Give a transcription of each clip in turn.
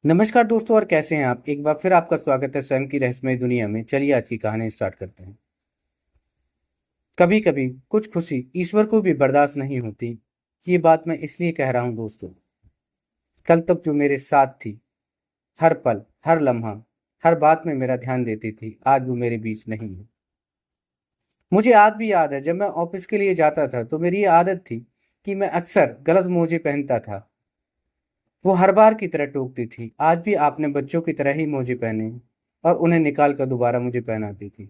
नमस्कार दोस्तों, और कैसे हैं आप। एक बार फिर आपका स्वागत है स्वयं की रहस्यमय दुनिया में। चलिए आज की कहानी स्टार्ट करते हैं। कभी कभी कुछ खुशी ईश्वर को भी बर्दाश्त नहीं होती। ये बात मैं इसलिए कह रहा हूँ दोस्तों, कल तक जो मेरे साथ थी, हर पल हर लम्हा हर बात में मेरा ध्यान देती थी, आज वो मेरे बीच नहीं है। मुझे आज भी याद है, जब मैं ऑफिस के लिए जाता था तो मेरी ये आदत थी कि मैं अक्सर गलत मोजे पहनता था। वो हर बार की तरह टोकती थी, आज भी आपने बच्चों की तरह ही मोजे पहने हैं, और उन्हें निकाल कर दोबारा मुझे पहनाती थी।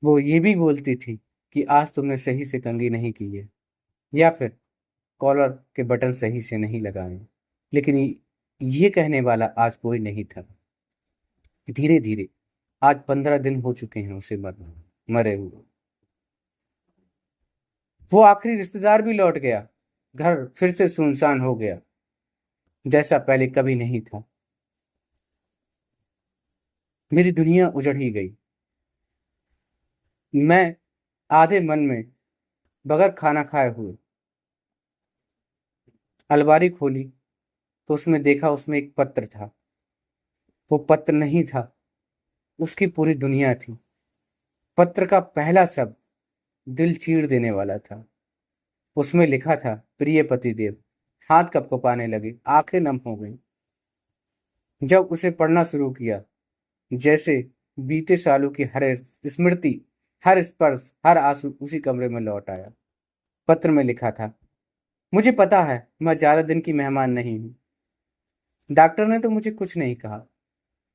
वो ये भी बोलती थी कि आज तुमने सही से कंघी नहीं की है, या फिर कॉलर के बटन सही से नहीं लगाए। लेकिन ये कहने वाला आज कोई नहीं था। धीरे धीरे आज 15 दिन हो चुके हैं उसे मरे हुए। वो आखिरी रिश्तेदार भी लौट गया। घर फिर से सुनसान हो गया, जैसा पहले कभी नहीं था। मेरी दुनिया उजड़ ही गई। मैं आधे मन में, बगैर खाना खाए हुए, अलमारी खोली तो उसमें देखा, उसमें एक पत्र था। वो पत्र नहीं था, उसकी पूरी दुनिया थी। पत्र का पहला शब्द दिल चीर देने वाला था। उसमें लिखा था, प्रिय पतिदेव। हाथ कपकपाने लगे, आंखें नम हो गईं। जब उसे पढ़ना शुरू किया, जैसे बीते सालों की हर स्मृति, हर स्पर्श, हर आंसू उसी कमरे में लौट आया। पत्र में लिखा था, मुझे पता है मैं ज्यादा दिन की मेहमान नहीं हूँ। डॉक्टर ने तो मुझे कुछ नहीं कहा,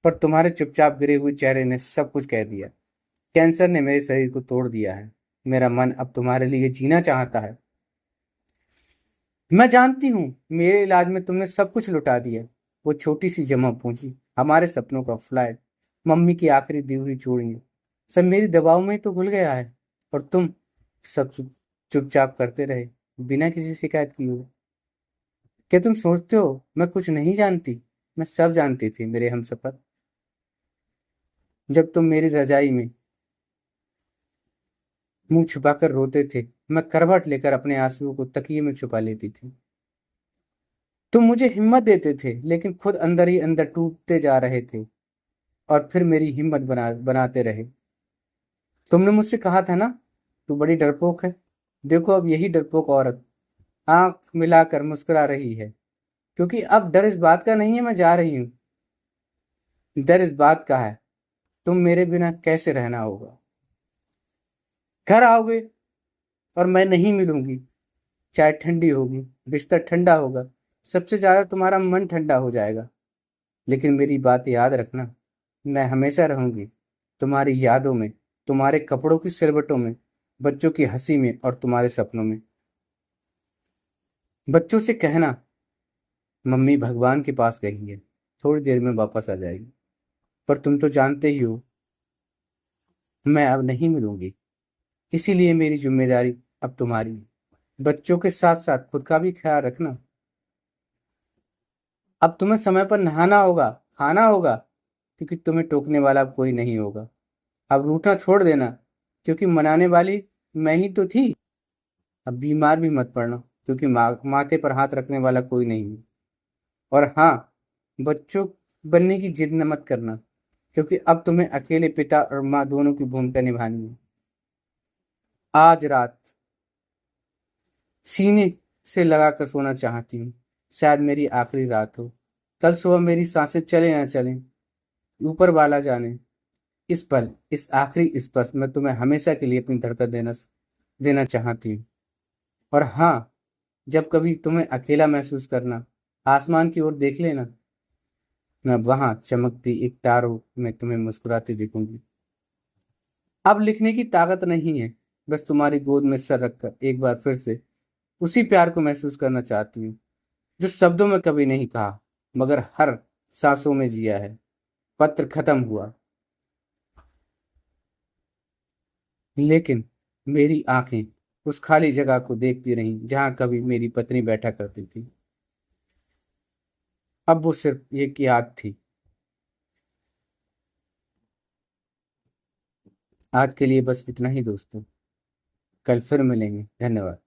पर तुम्हारे चुपचाप गिरे हुए चेहरे ने सब कुछ कह दिया। कैंसर ने मेरे शरीर को तोड़ दिया है। मेरा मन अब तुम्हारे लिए जीना चाहता है। मैं जानती हूँ मेरे इलाज में तुमने सब कुछ लुटा दिया। वो छोटी सी जमा पूंजी, हमारे सपनों का फ्लैट, मम्मी की आखिरी दी हुई चूड़ियां, सब मेरी दबाव में ही तो घुल गया है। और तुम सब चुपचाप करते रहे, बिना किसी शिकायत किए हुए। क्या तुम सोचते हो मैं कुछ नहीं जानती? मैं सब जानती थी मेरे हमसफर। जब तुम मेरी रजाई में मुंह छुपाकर रोते थे, मैं करवट लेकर अपने आंसुओं को तकिए में छुपा लेती थी। तुम मुझे हिम्मत देते थे, लेकिन खुद अंदर ही अंदर टूटते जा रहे थे। और फिर मेरी हिम्मत बनाते रहे। तुमने मुझसे कहा था ना, तू बड़ी डरपोक है। देखो अब यही डरपोक औरत आंख मिलाकर मुस्कुरा रही है। क्योंकि अब डर इस बात का नहीं है मैं जा रही हूँ, डर इस बात का है तुम मेरे बिना कैसे रहना होगा। घर आओगे और मैं नहीं मिलूंगी। चाय ठंडी होगी, बिस्तर ठंडा होगा, सबसे ज्यादा तुम्हारा मन ठंडा हो जाएगा। लेकिन मेरी बात याद रखना, मैं हमेशा रहूंगी तुम्हारी यादों में, तुम्हारे कपड़ों की सिलवटों में, बच्चों की हंसी में और तुम्हारे सपनों में। बच्चों से कहना मम्मी भगवान के पास गई है, थोड़ी देर में वापस आ जाएगी। पर तुम तो जानते ही हो मैं अब नहीं मिलूंगी। इसीलिए मेरी जिम्मेदारी अब तुम्हारी है। बच्चों के साथ साथ खुद का भी ख्याल रखना। अब तुम्हें समय पर नहाना होगा, खाना होगा, क्योंकि तुम्हें टोकने वाला कोई नहीं होगा। अब रूठना छोड़ देना, क्योंकि मनाने वाली मैं ही तो थी। अब बीमार भी मत पड़ना, क्योंकि माथे पर हाथ रखने वाला कोई नहीं है। और हाँ, बच्चों बनने की जिद न मत करना, क्योंकि अब तुम्हें अकेले पिता और माँ दोनों की भूमिका निभानी है। आज रात सीने से लगाकर सोना चाहती हूँ। शायद मेरी आखिरी रात हो। कल सुबह मेरी सांसें चले ना चलें, ऊपर वाला जाने। इस पल, इस आखिरी स्पर्श में तुम्हें हमेशा के लिए अपनी धड़कन देना चाहती हूँ। और हाँ, जब कभी तुम्हें अकेला महसूस करना, आसमान की ओर देख लेना। मैं वहां चमकती एक तारों में तुम्हें मुस्कुराती दिखूंगी। अब लिखने की ताकत नहीं है, बस तुम्हारी गोद में सर रखकर एक बार फिर से उसी प्यार को महसूस करना चाहती हूँ, जो शब्दों में कभी नहीं कहा, मगर हर सांसों में जिया है। पत्र खत्म हुआ, लेकिन मेरी आंखें उस खाली जगह को देखती रहीं जहां कभी मेरी पत्नी बैठा करती थी। अब वो सिर्फ एक याद थी। आज के लिए बस इतना ही दोस्तों। कल फिर मिलेंगे। धन्यवाद।